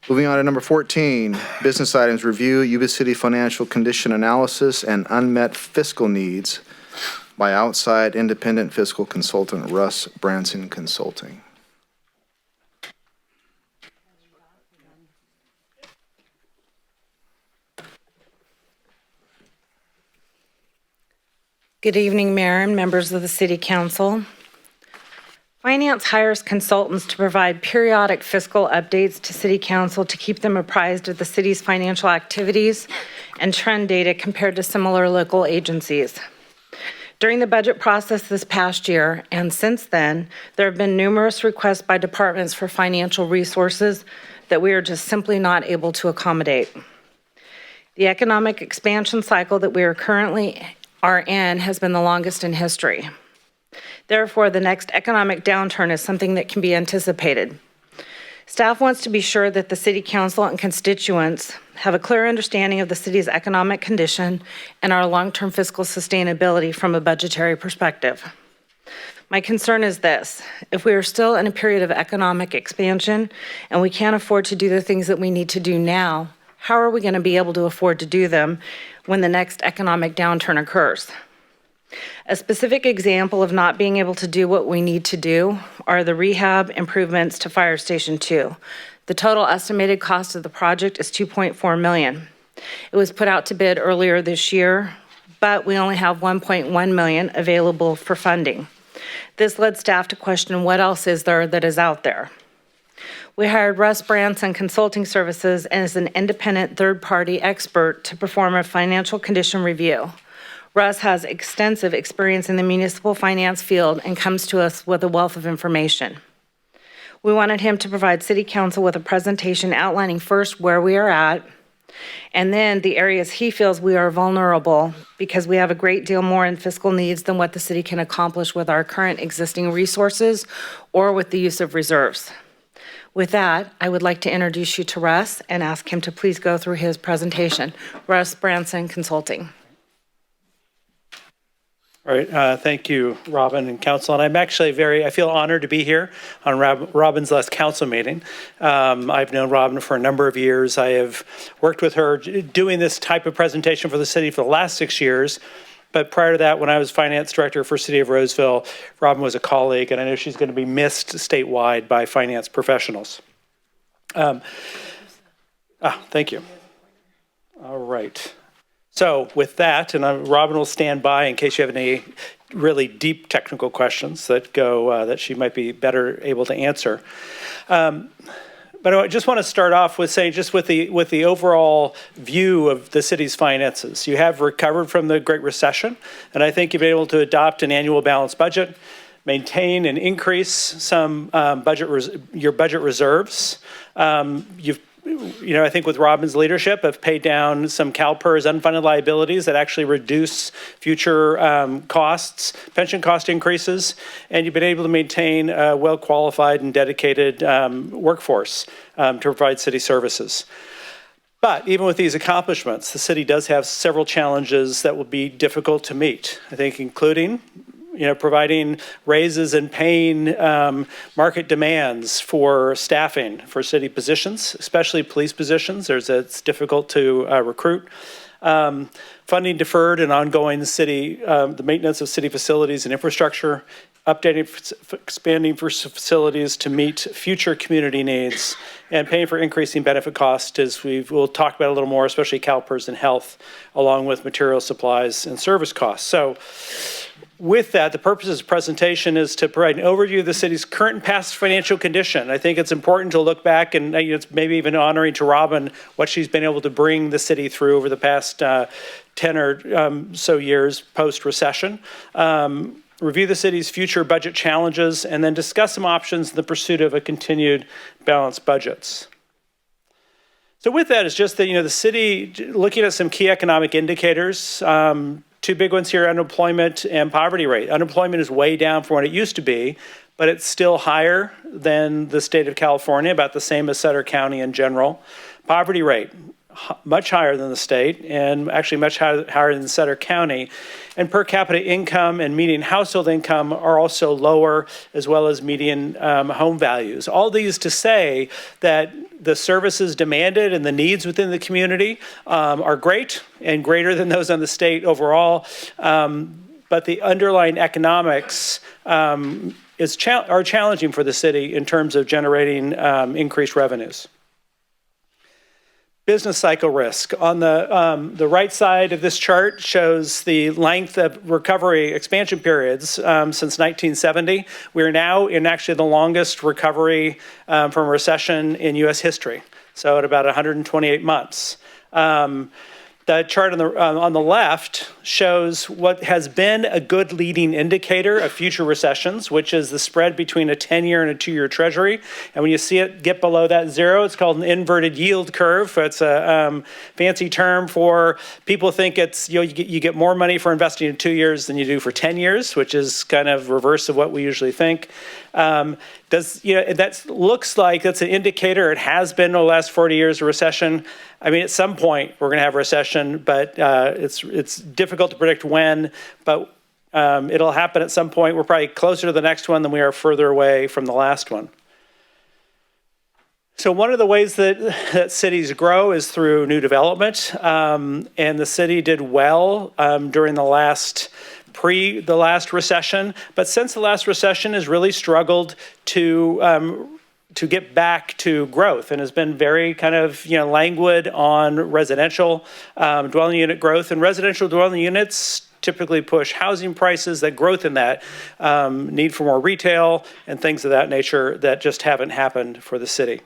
Moving on to number 14, business items, review Yuba City financial condition analysis and unmet fiscal needs by outside independent fiscal consultant Russ Branson Consulting. Good evening, Mayor and members of the City Council. Finance hires consultants to provide periodic fiscal updates to City Council to keep them apprised of the city's financial activities and trend data compared to similar local agencies. During the budget process this past year, and since then, there have been numerous requests by departments for financial resources that we are just simply not able to accommodate. The economic expansion cycle that we are currently in has been the longest in history. Therefore, the next economic downturn is something that can be anticipated. Staff wants to be sure that the City Council and constituents have a clear understanding of the city's economic condition and our long-term fiscal sustainability from a budgetary perspective. My concern is this: if we are still in a period of economic expansion and we can't afford to do the things that we need to do now, how are we going to be able to afford to do them when the next economic downturn occurs? A specific example of not being able to do what we need to do are the rehab improvements to Fire Station 2. The total estimated cost of the project is $2.4 million. It was put out to bid earlier this year, but we only have $1.1 million available for funding. This led staff to question what else is there that is out there. We hired Russ Branson Consulting Services as an independent third-party expert to perform a financial condition review. Russ has extensive experience in the municipal finance field and comes to us with a wealth of information. We wanted him to provide City Council with a presentation outlining first where we are at, and then the areas he feels we are vulnerable because we have a great deal more in fiscal needs than what the city can accomplish with our current existing resources or with the use of reserves. With that, I would like to introduce you to Russ and ask him to please go through his presentation. Russ Branson Consulting. All right, thank you, Robin and Council. And I'm actually I feel honored to be here on Robin's last council meeting. I've known Robin for a number of years. I have worked with her doing this type of presentation for the city for the last 6 years. But prior to that, when I was finance director for City of Roseville, Robin was a colleague, and I know she's going to be missed statewide by finance professionals. Thank you. All right. So with that, and Robin will stand by in case you have any really deep technical questions that she might be better able to answer. But I just want to start off with saying, just with the overall view of the city's finances, you have recovered from the Great Recession, and I think you've been able to adopt an annual balanced budget, maintain and increase some your budget reserves. I think with Robin's leadership, have paid down some CalPERS unfunded liabilities that actually reduce future costs, pension cost increases, and you've been able to maintain a well-qualified and dedicated workforce to provide city services. But even with these accomplishments, the city does have several challenges that will be difficult to meet, I think, including providing raises and paying market demands for staffing for city positions, especially police positions. It's difficult to recruit. Funding deferred and ongoing the maintenance of city facilities and infrastructure, expanding for facilities to meet future community needs, and paying for increasing benefit costs, as we'll talk about a little more, especially CalPERS and health, along with material supplies and service costs. So with that, the purpose of this presentation is to provide an overview of the city's current and past financial condition. I think it's important to look back, and it's maybe even honoring to Robin what she's been able to bring the city through over the past 10 or so years post-recession. Review the city's future budget challenges, and then discuss some options in the pursuit of a continued balanced budgets. So with that, it's just that, the city, looking at some key economic indicators, two big ones here, unemployment and poverty rate. Unemployment is way down from what it used to be, but it's still higher than the state of California, about the same as Sutter County in general. Poverty rate, much higher than the state and actually much higher than Sutter County. And per capita income and median household income are also lower, as well as median home values. All these to say that the services demanded and the needs within the community are great and greater than those on the state overall. But the underlying economics are challenging for the city in terms of generating increased revenues. Business cycle risk. On the right side of this chart shows the length of recovery expansion periods since 1970. We are now in actually the longest recovery from a recession in U.S. history, so at about 128 months. The chart on the left shows what has been a good leading indicator of future recessions, which is the spread between a 10-year and a 2-year treasury. And when you see it get below that zero, it's called an inverted yield curve. It's a fancy term for people think it's, you get more money for investing in 2 years than you do for 10 years, which is kind of reverse of what we usually think. That looks like that's an indicator. It has been over the last 40 years of recession. I mean, at some point we're going to have a recession, but it's difficult to predict when. But it'll happen at some point. We're probably closer to the next one than we are further away from the last one. So one of the ways that cities grow is through new development, and the city did well during the last recession, but since the last recession has really struggled to get back to growth and has been very kind of languid on residential dwelling unit growth, and residential dwelling units typically push housing prices, that growth in that need for more retail and things of that nature that just haven't happened for the city.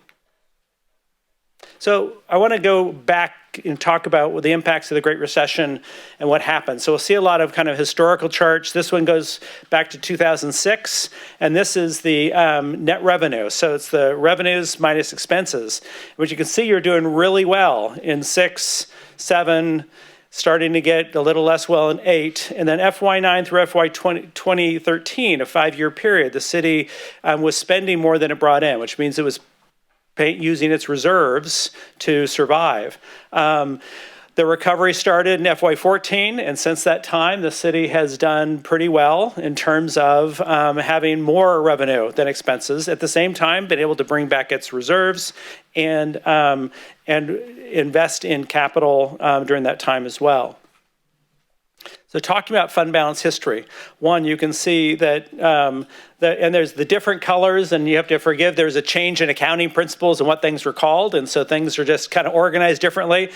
So I want to go back and talk about the impacts of the Great Recession and what happened. So we'll see a lot of kind of historical charts. This one goes back to 2006, and this is the net revenue. So it's the revenues minus expenses, which you can see you're doing really well in 6, 7, starting to get a little less well in 8. And then FY9 through FY 2013, a 5-year period, the city was spending more than it brought in, which means it was using its reserves to survive. The recovery started in FY14, and since that time, the city has done pretty well in terms of having more revenue than expenses. At the same time, been able to bring back its reserves and invest in capital during that time as well. So talking about fund balance history, one, you can see that, and there's the different colors, and you have to forgive, there's a change in accounting principles and what things were called, and so things are just kind of organized differently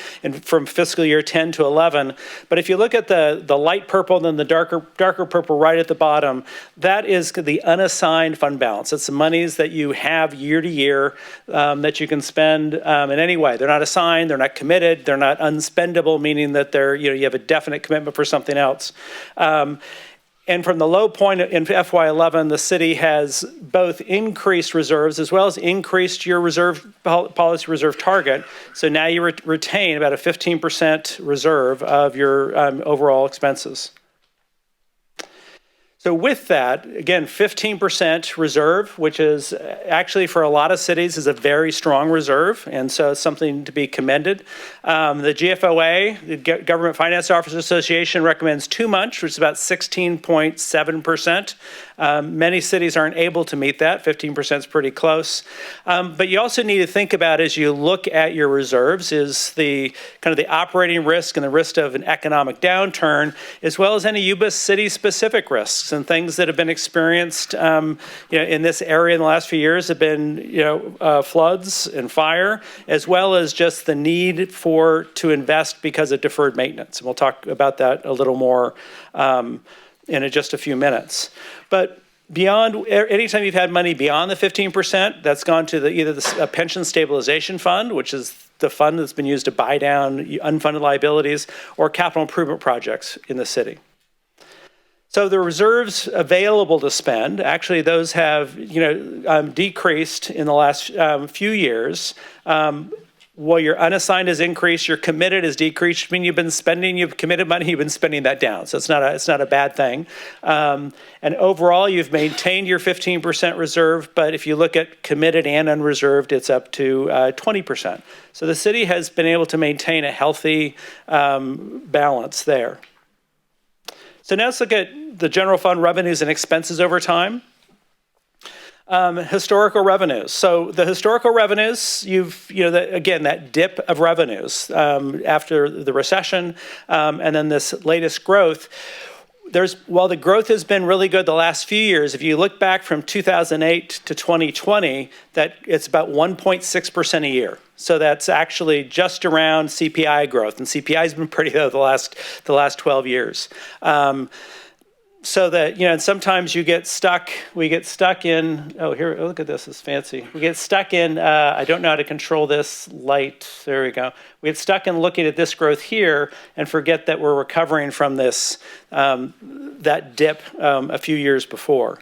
from fiscal year 10 to 11. But if you look at the light purple and then the darker purple right at the bottom, that is the unassigned fund balance. It's the monies that you have year to year that you can spend in any way. They're not assigned, they're not committed, they're not unspendable, meaning that you have a definite commitment for something else. And from the low point in FY11, the city has both increased reserves as well as increased your reserve policy reserve target. So now you retain about a 15% reserve of your overall expenses. So with that, again, 15% reserve, which is actually for a lot of cities is a very strong reserve, and so it's something to be commended. The GFOA, the Government Finance Officers Association, recommends 2 months, which is about 16.7%. Many cities aren't able to meet that. 15% is pretty close. But you also need to think about, as you look at your reserves, is the kind of the operating risk and the risk of an economic downturn, as well as any Yuba City specific risks and things that have been experienced in this area in the last few years have been floods and fire, as well as just the need to invest because of deferred maintenance. And we'll talk about that a little more in just a few minutes. But beyond, anytime you've had money beyond the 15%, that's gone to either a pension stabilization fund, which is the fund that's been used to buy down unfunded liabilities, or capital improvement projects in the city. So the reserves available to spend, actually those have decreased in the last few years. while your unassigned has increased, your committed has decreased. I mean, you've committed money, you've been spending that down. So it's not a bad thing. And overall, you've maintained your 15% reserve, but if you look at committed and unreserved, it's up to 20%. So the city has been able to maintain a healthy balance there. So now let's look at the general fund revenues and expenses over time. Historical revenues. So the historical revenues, that dip of revenues after the recession, and then this latest growth. While the growth has been really good the last few years, if you look back from 2008 to 2020, that it's about 1.6% a year. So that's actually just around CPI growth, and CPI has been pretty low the last 12 years. So that, and sometimes we get stuck in, here, look at this, it's fancy. We get stuck in, I don't know how to control this light, there we go. We get stuck in looking at this growth here and forget that we're recovering from this, that dip a few years before.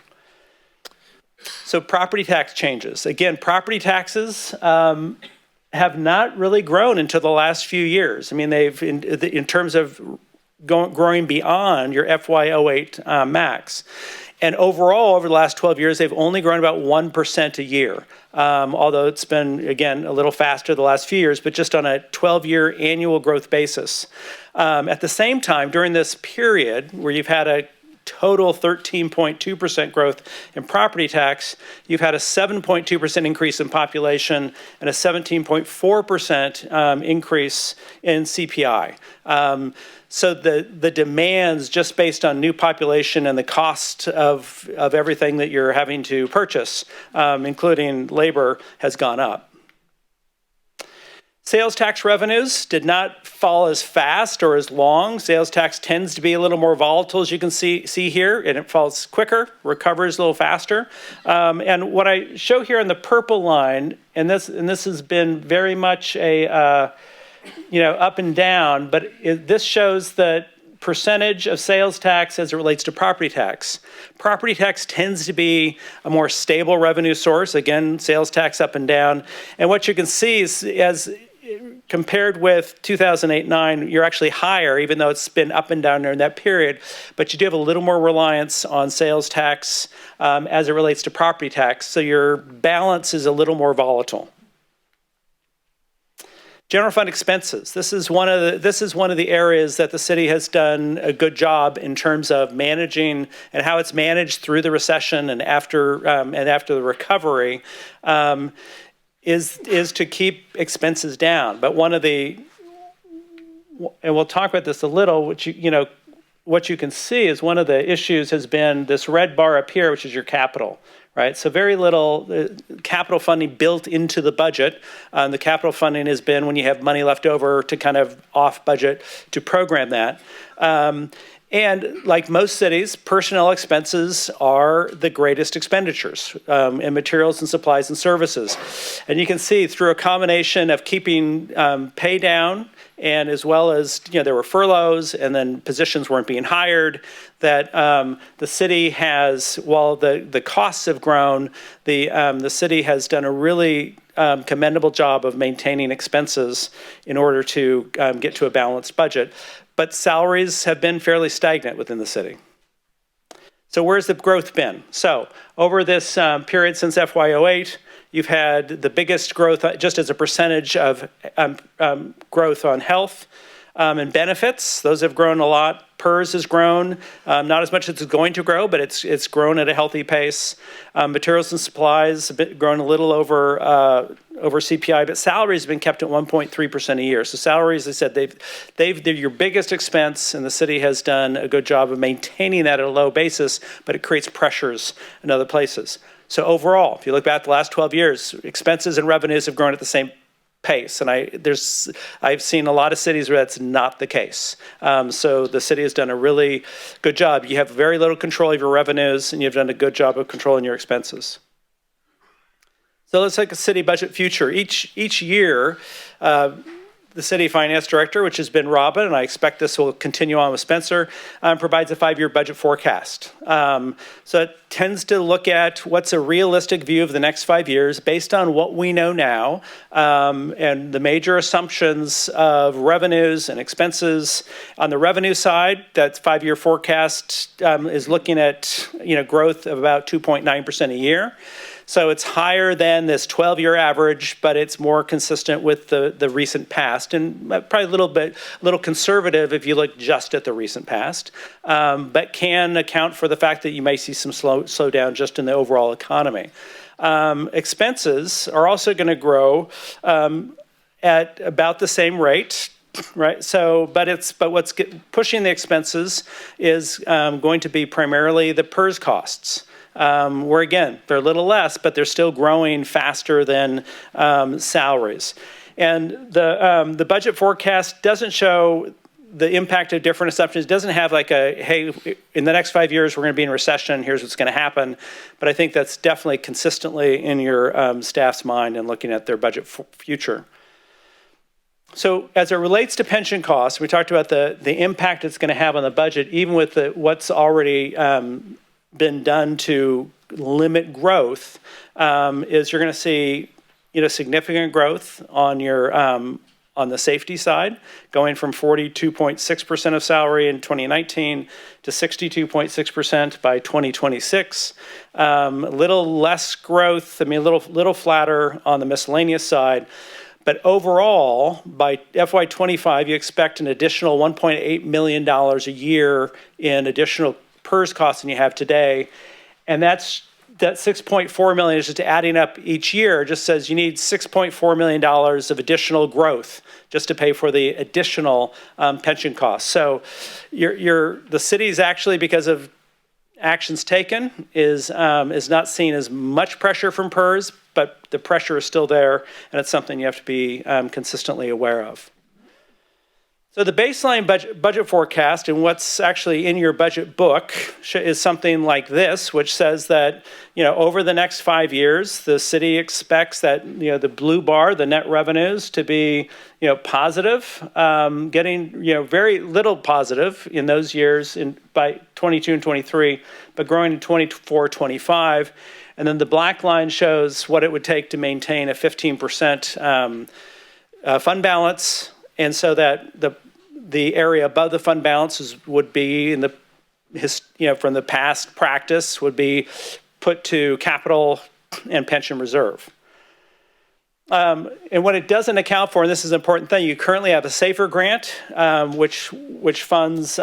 So property tax changes. Again, property taxes have not really grown until the last few years. I mean, they've, in terms of growing beyond your FY08 max. And overall, over the last 12 years, they've only grown about 1% a year, although it's been, again, a little faster the last few years, but just on a 12-year annual growth basis. At the same time, during this period where you've had a total 13.2% growth in property tax, you've had a 7.2% increase in population and a 17.4% increase in CPI. So the demands just based on new population and the cost of everything that you're having to purchase, including labor, has gone up. Sales tax revenues did not fall as fast or as long. Sales tax tends to be a little more volatile, as you can see here, and it falls quicker, recovers a little faster. And what I show here on the purple line, and this has been very much a up and down, but this shows the percentage of sales tax as it relates to property tax. Property tax tends to be a more stable revenue source. Again, sales tax up and down. And what you can see is, as compared with 2008-9, you're actually higher, even though it's been up and down during that period. But you do have a little more reliance on sales tax as it relates to property tax. So your balance is a little more volatile. General fund expenses. This is one of the areas that the city has done a good job in terms of managing and how it's managed through the recession and after the recovery. Is to keep expenses down. But and we'll talk about this a little, which what you can see is one of the issues has been this red bar up here, which is your capital, right? So very little capital funding built into the budget. The capital funding has been when you have money left over to kind of off budget to program that. And like most cities, personnel expenses are the greatest expenditures in materials and supplies and services. And you can see through a combination of keeping pay down and as well as, there were furloughs and then positions weren't being hired, that the city has, while the costs have grown, the city has done a really commendable job of maintaining expenses in order to get to a balanced budget. But salaries have been fairly stagnant within the city. So where's the growth been? So over this period since FY08, you've had the biggest growth just as a percentage of growth on health and benefits. Those have grown a lot. PERS has grown, not as much as it's going to grow, but it's grown at a healthy pace. Materials and supplies have grown a little over CPI, but salaries have been kept at 1.3% a year. So salaries, as I said, they're your biggest expense, and the city has done a good job of maintaining that at a low basis, but it creates pressures in other places. So overall, if you look back the last 12 years, expenses and revenues have grown at the same pace, and I've seen a lot of cities where that's not the case. So the city has done a really good job. You have very little control of your revenues, and you've done a good job of controlling your expenses. So let's take a city budget future. Each year, the the city finance director, which has been Robin, and I expect this will continue on with Spencer, provides a 5-year budget forecast. So it tends to look at what's a realistic view of the next 5 years based on what we know now, and the major assumptions of revenues and expenses. On the revenue side, that 5-year forecast is looking at growth of about 2.9% a year. So it's higher than this 12-year average, but it's more consistent with the recent past, and probably a little conservative if you look just at the recent past, but can account for the fact that you may see some slowdown just in the overall economy. Expenses are also going to grow at about the same rate. Right. So, but what's pushing the expenses is going to be primarily the PERS costs. Where again, they're a little less, but they're still growing faster than salaries. And the budget forecast doesn't show the impact of different assumptions. It doesn't have like hey, in the next 5 years, we're going to be in recession, here's what's going to happen. But I think that's definitely consistently in your staff's mind and looking at their budget future. So as it relates to pension costs, we talked about the impact it's going to have on the budget, even with what's already been done to limit growth, is you're going to see significant growth on your on the safety side, going from 42.6% of salary in 2019 to 62.6% by 2026. A little less growth, a little flatter on the miscellaneous side. But overall, by FY25, you expect an additional $1.8 million a year in additional PERS costs than you have today. And that $6.4 million is just adding up each year. Just says you need $6.4 million of additional growth just to pay for the additional pension costs. So the city's actually, because of actions taken, is not seeing as much pressure from PERS, but the pressure is still there, and it's something you have to be consistently aware of. So the baseline budget forecast and what's actually in your budget book is something like this, which says that over the next 5 years, the city expects that the blue bar, the net revenues, to be positive, getting very little positive in those years by 22 and 23, but growing in 24, 25. And then the black line shows what it would take to maintain a 15% fund balance, and so that the area above the fund balance would be in from the past practice would be put to capital and pension reserve. And what it doesn't account for, and this is an important thing, you currently have a SAFER grant, which funds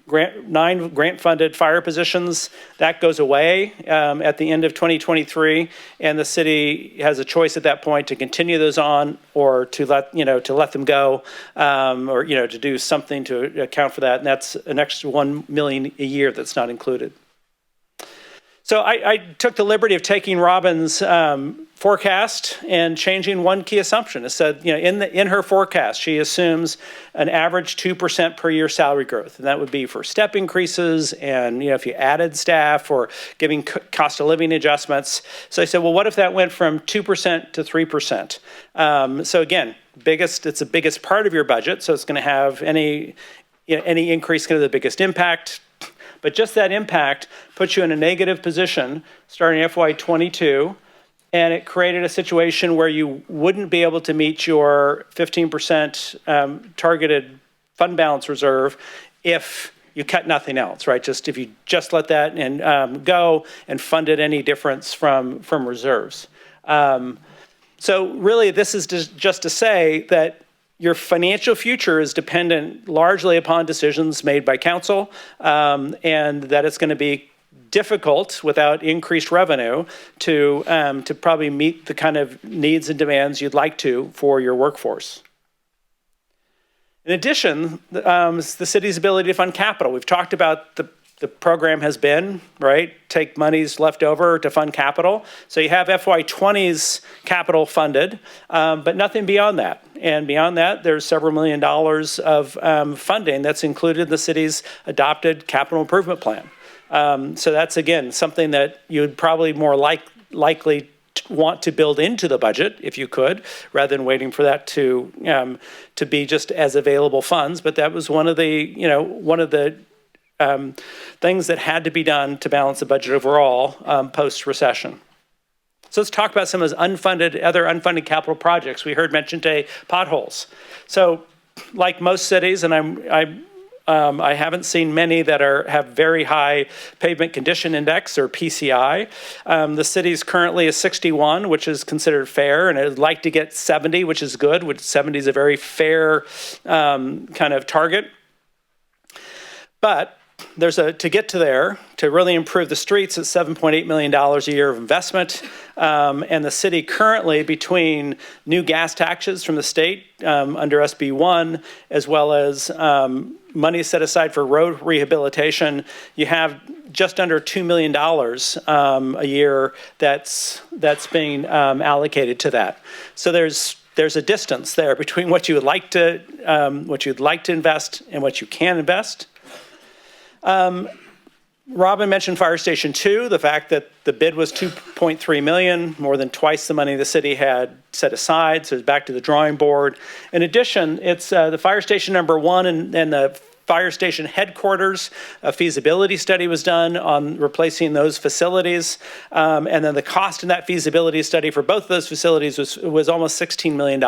9 grant-funded fire positions. That goes away at the end of 2023, and the city has a choice at that point to continue those on or to let them go, or to do something to account for that. And that's an extra $1 million a year that's not included. So I took the liberty of taking Robin's forecast and changing one key assumption. It said, in her forecast, she assumes an average 2% per year salary growth. And that would be for step increases and, if you added staff or giving cost of living adjustments. So I said, well, what if that went from 2% to 3%? So again, it's the biggest part of your budget. So it's going to have any increase going to have the biggest impact. But just that impact puts you in a negative position starting FY22, and it created a situation where you wouldn't be able to meet your 15% targeted fund balance reserve if you cut nothing else, right? Just if you just let that and go and funded any difference from reserves. So really, this is just to say that your financial future is dependent largely upon decisions made by council, and that it's going to be difficult without increased revenue to probably meet the kind of needs and demands you'd like to for your workforce. In addition, the city's ability to fund capital. We've talked about the program has been, right, take monies left over to fund capital. So you have FY20's capital funded, but nothing beyond that. And beyond that, there's several $1 million of funding that's included in the city's adopted capital improvement plan. So that's, again, something that you would probably more likely want to build into the budget if you could, rather than waiting for that to be just as available funds. But that was one of the things that had to be done to balance the budget overall post-recession. So let's talk about some of those other unfunded capital projects. We heard mentioned today, potholes. So like most cities, and I haven't seen many that have very high pavement condition index or PCI. The city's currently is 61, which is considered fair, and I'd like to get 70, which is good, which 70 is a very fair kind of target. But to get to there, to really improve the streets, it's $7.8 million a year of investment. And the city currently, between new gas taxes from the state under SB 1, as well as money set aside for road rehabilitation, you have just under $2 million a year that's being allocated to that. So there's a distance there between what you would like to invest and what you can invest. Robin mentioned Fire Station 2, the fact that the bid was $2.3 million, more than twice the money the city had set aside, so it's back to the drawing board. In addition, it's the Fire Station number 1 and the Fire Station headquarters. A feasibility study was done on replacing those facilities, and then the cost in that feasibility study for both of those facilities was almost $16 million.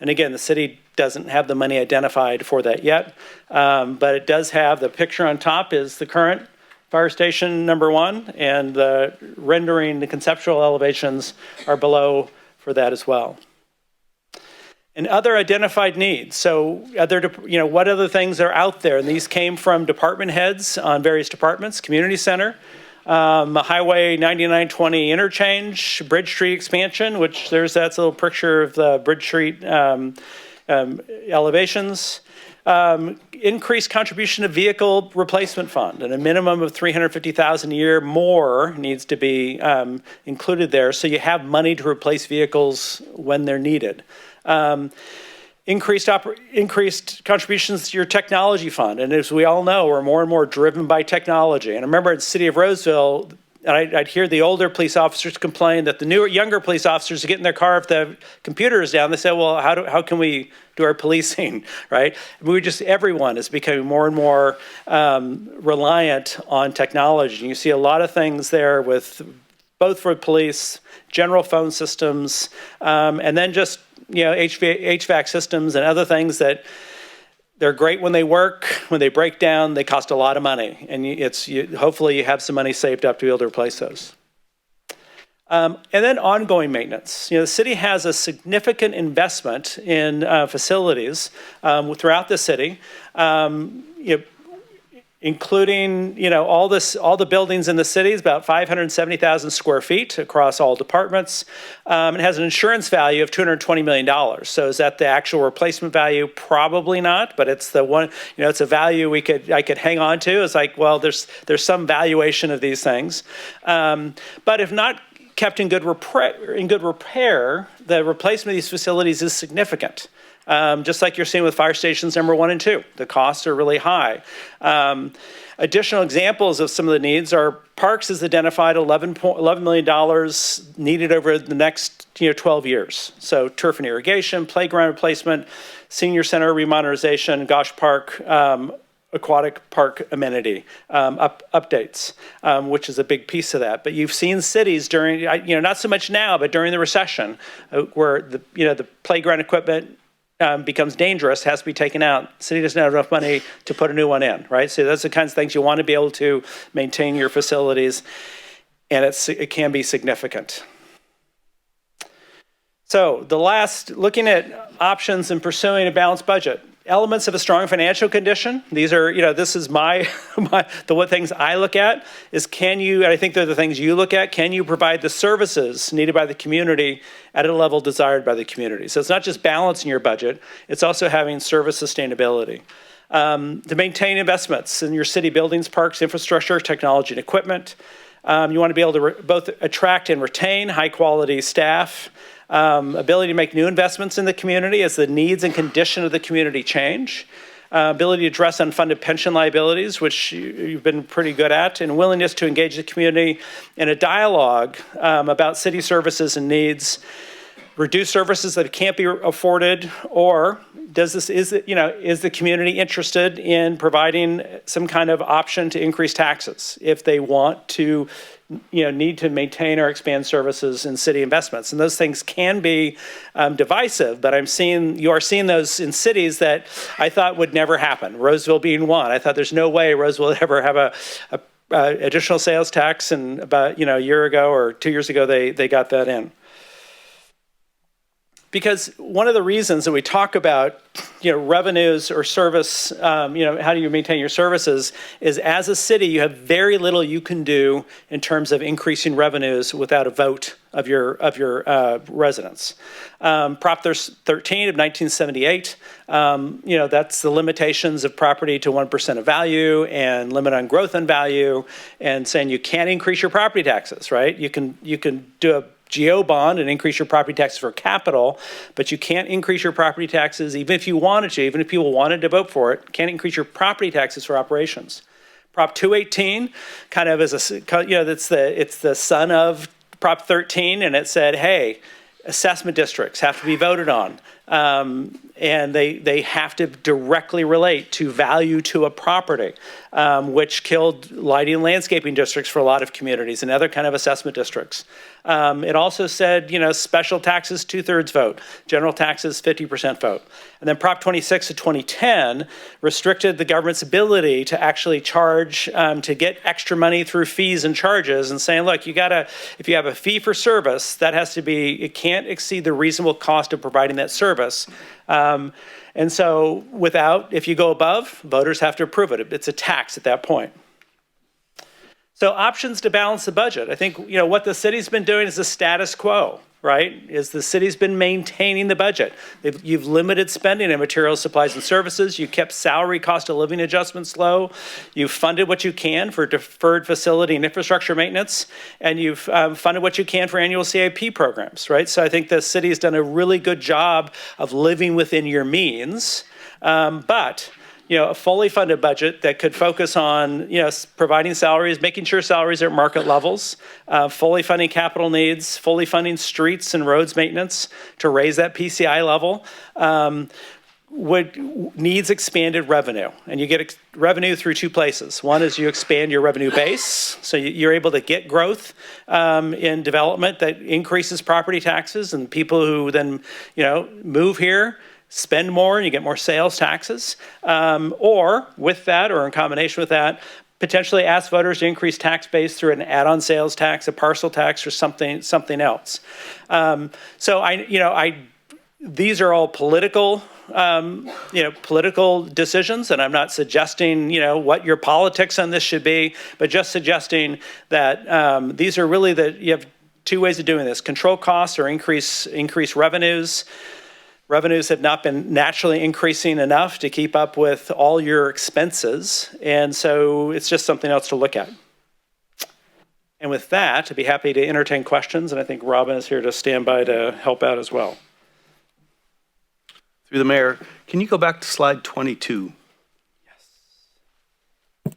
And again, the city doesn't have the money identified for that yet, but it does have the picture on top is the current Fire Station number 1, and the rendering, the conceptual elevations are below for that as well. And other identified needs. So what other things are out there? And these came from department heads on various departments, community center, Highway 9920 interchange, Bridge Street expansion, which that's a little picture of the Bridge Street elevations. Increased contribution to vehicle replacement fund, and a minimum of $350,000 a year more needs to be included there, so you have money to replace vehicles when they're needed. Increased contributions to your technology fund, and as we all know, we're more and more driven by technology. And I remember in the city of Roseville, I'd hear the older police officers complain that the younger police officers get in their car if the computer is down. They say, well, how can we do our policing, right? Everyone is becoming more and more reliant on technology. And you see a lot of things there with both for police, general phone systems, and then just HVAC systems and other things that they're great when they work. When they break down, they cost a lot of money, and hopefully you have some money saved up to be able to replace those. And then ongoing maintenance. The city has a significant investment in facilities throughout the city. Including, all the buildings in the city is about 570,000 square feet across all departments. It has an insurance value of $220 million. So is that the actual replacement value? Probably not, but it's the one, it's a value I could hang on to. It's like, well, there's some valuation of these things. But if not kept in good repair, the replacement of these facilities is significant. Just like you're seeing with fire stations number 1 and 2. The costs are really high. Additional examples of some of the needs are parks is identified $11 million needed over the next 12 years. So turf and irrigation, playground replacement, senior center remodernization, Gosh Park, aquatic park amenity updates, which is a big piece of that. But you've seen cities during, not so much now, but during the recession, where the playground equipment becomes dangerous, has to be taken out. The city doesn't have enough money to put a new one in, right? So those are the kinds of things you want to be able to maintain your facilities, and it can be significant. So looking at options in pursuing a balanced budget. Elements of a strong financial condition. These are, this is what things I look at is and I think they're the things you look at, can you provide the services needed by the community at a level desired by the community? So it's not just balancing your budget, it's also having service sustainability. To maintain investments in your city buildings, parks, infrastructure, technology, and equipment. You want to be able to both attract and retain high quality staff. Ability to make new investments in the community as the needs and condition of the community change. ability to address unfunded pension liabilities, which you've been pretty good at, and willingness to engage the community in a dialogue about city services and needs, reduce services that can't be afforded, or is the community interested in providing some kind of option to increase taxes if they want to, need to maintain or expand services in city investments? And those things can be divisive, but you are seeing those in cities that I thought would never happen. Roseville being one. I thought there's no way Roseville would ever have a additional sales tax, and about a year ago or 2 years ago they got that in. Because one of the reasons that we talk about, revenues or service, how do you maintain your services, is as a city, you have very little you can do in terms of increasing revenues without a vote of your residents. Prop 13 of 1978, that's the limitations of property to 1% of value and limit on growth and value, and saying you can't increase your property taxes, right? You can do a GO bond and increase your property taxes for capital, but you can't increase your property taxes even if you wanted to, even if people wanted to vote for it, can't increase your property taxes for operations. Prop 218 kind of is it's the son of Prop 13, and it said, hey, assessment districts have to be voted on. And they have to directly relate to value to a property, which killed lighting and landscaping districts for a lot of communities and other kind of assessment districts. It also said, special taxes 2/3 vote, general taxes 50% vote. And then Prop 26 of 2010 restricted the government's ability to actually charge, to get extra money through fees and charges, and saying, look, if you have a fee for service, it can't exceed the reasonable cost of providing that service. And so if you go above, voters have to approve it. It's a tax at that point. So options to balance the budget. I think, what the city's been doing is the status quo, right? Is the city's been maintaining the budget. You've limited spending in materials, supplies, and services. You kept salary cost of living adjustments low. You've funded what you can for deferred facility and infrastructure maintenance. And you've funded what you can for annual CIP programs, right? So I think the city has done a really good job of living within your means. But a fully funded budget that could focus on, providing salaries, making sure salaries are at market levels, fully funding capital needs, fully funding streets and roads maintenance to raise that PCI level, needs expanded revenue. And you get revenue through two places. One is you expand your revenue base, so you're able to get growth in development that increases property taxes, and people who then, move here spend more and you get more sales taxes, or with that, or in combination with that, potentially ask voters to increase tax base through an add-on sales tax, a parcel tax, or something else. These are all political decisions, and I'm not suggesting, what your politics on this should be, but just suggesting that these are really you have two ways of doing this: control costs or increase revenues. Revenues have not been naturally increasing enough to keep up with all your expenses, and so it's just something else to look at. And with that, I'd be happy to entertain questions, and I think Robin is here to stand by to help out as well. Through the mayor, can you go back to slide 22? Yes.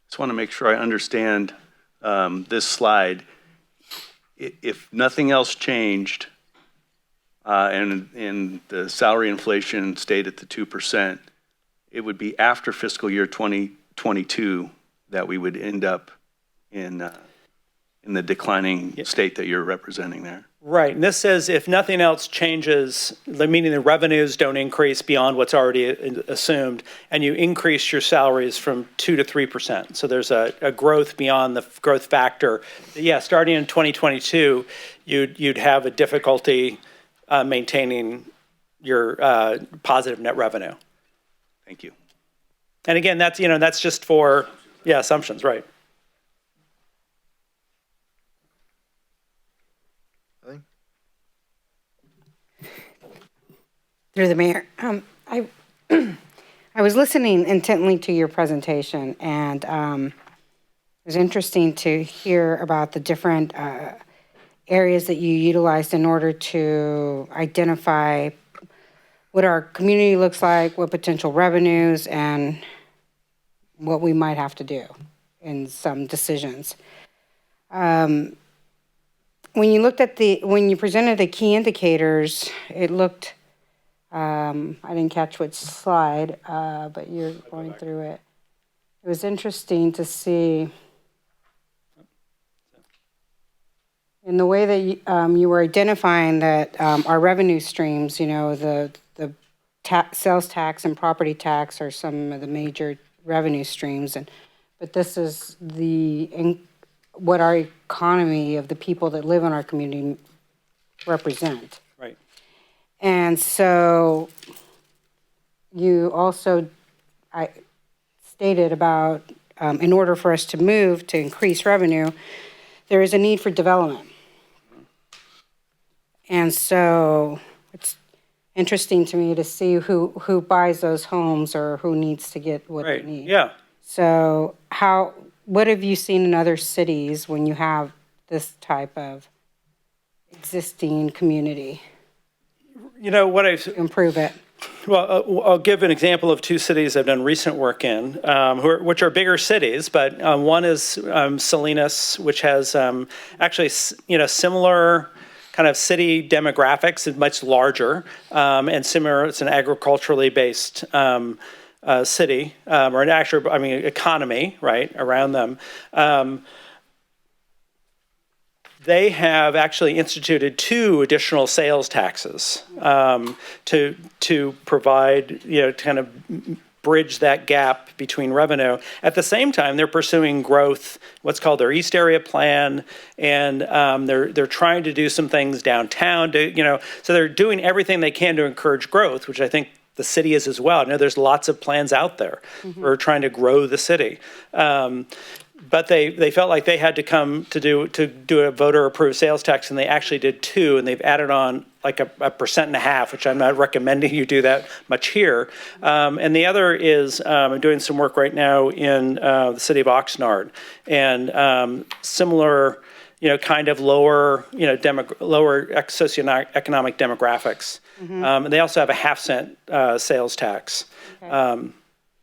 Just want to make sure I understand this slide. If nothing else changed and the salary inflation stayed at the 2%, it would be after fiscal year 2022 that we would end up in the declining state that you're representing there. Right, and this says if nothing else changes, meaning the revenues don't increase beyond what's already assumed, and you increase your salaries from 2 to 3%. So there's a growth beyond the growth factor. Yeah, starting in 2022, you'd have a difficulty maintaining your positive net revenue. Thank you. And again, that's just for assumptions, right? Through the mayor, I was listening intently to your presentation, and it was interesting to hear about the different areas that you utilized in order to identify what our community looks like, what potential revenues, and what we might have to do in some decisions. When you presented the key indicators, it looked, I didn't catch which slide, but you're going through it. It was interesting to see in the way that you were identifying that our revenue streams, the sales tax and property tax are some of the major revenue streams, but this is what our economy of the people that live in our community represent. Right. And so you also stated about in order for us to move to increase revenue, there is a need for development. And so it's interesting to me to see who buys those homes or who needs to get what they need. Yeah. So what have you seen in other cities when you have this type of existing community? What I've Improve it. Well, I'll give an example of two cities I've done recent work in, which are bigger cities, but one is Salinas, which has actually, similar kind of city demographics, and much larger, and similar. It's an agriculturally based city, or an actual, economy, right, around them. They have actually instituted 2 additional sales taxes to provide, kind of bridge that gap between revenue. At the same time, they're pursuing growth, what's called their East Area Plan, and they're trying to do some things downtown. So they're doing everything they can to encourage growth, which I think the city is as well. I know there's lots of plans out there for trying to grow the city. But they felt like they had to come to do a voter-approved sales tax, and they actually did 2, and they've added on like a 1.5%, which I'm not recommending you do that much here. And the other is I'm doing some work right now in the city of Oxnard, and similar, kind of lower, lower socioeconomic demographics. And they also have a 0.5 cent sales tax. Okay.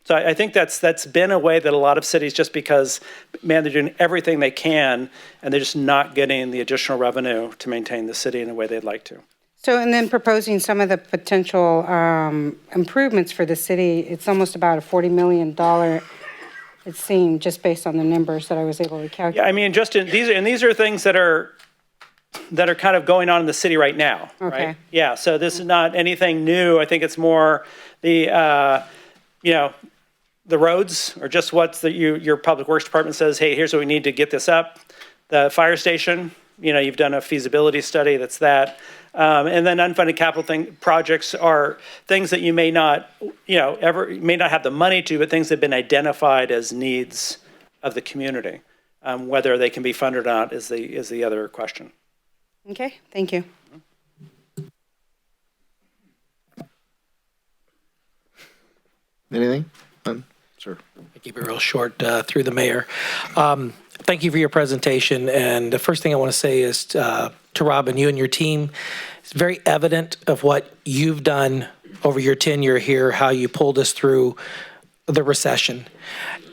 So I think that's been a way that a lot of cities, just because, man, they're doing everything they can, and they're just not getting the additional revenue to maintain the city in a way they'd like to. So, and then proposing some of the potential improvements for the city, it's almost about a $40 million, it seemed, just based on the numbers that I was able to calculate. Yeah, just these are things that are kind of going on in the city right now, okay. Right? Yeah, so this is not anything new. I think it's more the roads, or just what your public works department says, hey, here's what we need to get this up. The fire station, you've done a feasibility study that's that. And then unfunded capital projects are things that you may not, may not have the money to, but things that have been identified as needs of the community. Whether they can be funded or not is the other question. Okay, thank you. Anything? Sure. I'll keep it real short through the mayor. Thank you for your presentation. And the first thing I want to say is to Robin, you and your team, it's very evident of what you've done over your tenure here, how you pulled us through the recession.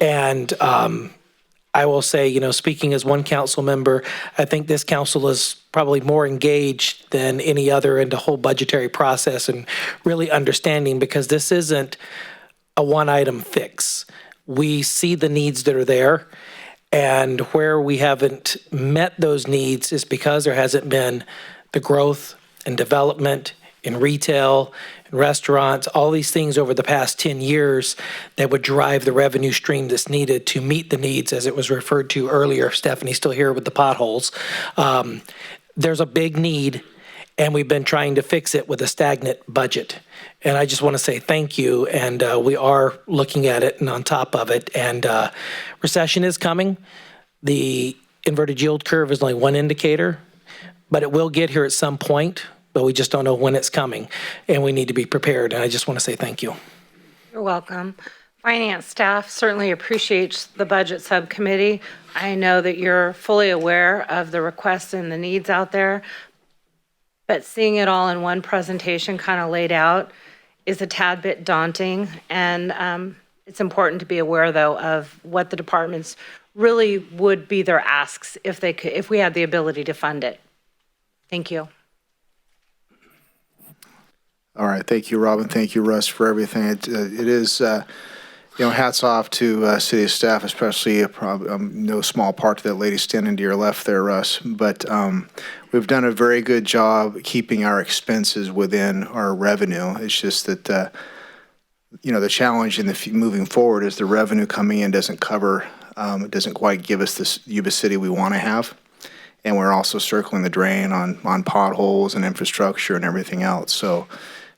And I will say, speaking as one council member, I think this council is probably more engaged than any other in the whole budgetary process and really understanding, because this isn't a one-item fix. We see the needs that are there, and where we haven't met those needs is because there hasn't been the growth and development in retail, in restaurants, all these things over the past 10 years that would drive the revenue stream that's needed to meet the needs, as it was referred to earlier. Stephanie's still here with the potholes. There's a big need, and we've been trying to fix it with a stagnant budget. And I just want to say thank you, and we are looking at it and on top of it. And recession is coming. The inverted yield curve is only one indicator, but it will get here at some point, but we just don't know when it's coming, and we need to be prepared. And I just want to say thank you. You're welcome. Finance staff certainly appreciates the budget subcommittee. I know that you're fully aware of the requests and the needs out there, but seeing it all in one presentation kind of laid out, is a tad bit daunting, and it's important to be aware, though, of what the departments really would be their asks if they could, if we had the ability to fund it. Thank you. All right, thank you, Robin. Thank you, Russ, for everything. It is, hats off to city staff, especially no small part to that lady standing to your left there, Russ. But we've done a very good job keeping our expenses within our revenue. It's just that, the challenge in the moving forward is the revenue coming in doesn't cover, it doesn't quite give us this Yuba City we want to have. And we're also circling the drain on potholes and infrastructure and everything else. So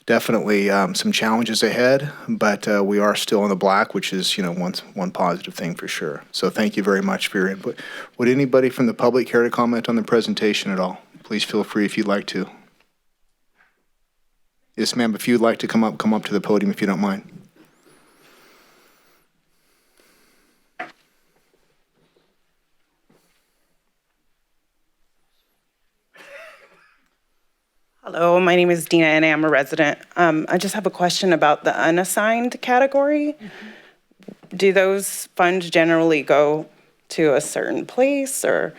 definitely some challenges ahead, but we are still in the black, which is, one positive thing for sure. So thank you very much for your input. Would anybody from the public care to comment on the presentation at all? Please feel free if you'd like to. Yes, ma'am, if you'd like to come up to the podium if you don't mind. Hello, my name is Dina and I'm a resident. I just have a question about the unassigned category. Do those funds generally go to a certain place or?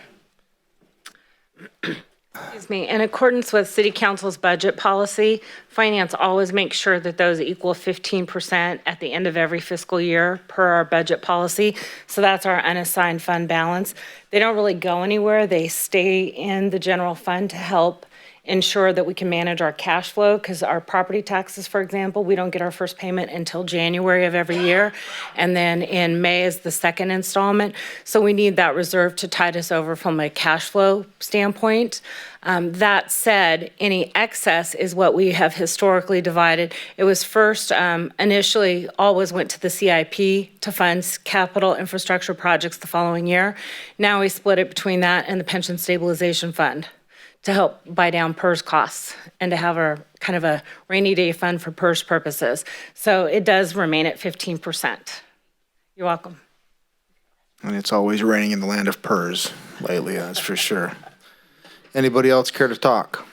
Excuse me. In accordance with City Council's budget policy, finance always makes sure that those equal 15% at the end of every fiscal year per our budget policy. So that's our unassigned fund balance. They don't really go anywhere. They stay in the general fund to help ensure that we can manage our cash flow, because our property taxes, for example, we don't get our first payment until January of every year. And then in May is the second installment. So we need that reserve to tide us over from a cash flow standpoint. That said, any excess is what we have historically divided. It was first initially always went to the CIP to fund capital infrastructure projects the following year. Now we split it between that and the pension stabilization fund to help buy down PERS costs and to have a kind of a rainy day fund for PERS purposes. So it does remain at 15%. You're welcome. And it's always raining in the land of PERS lately, that's for sure. Anybody else care to talk?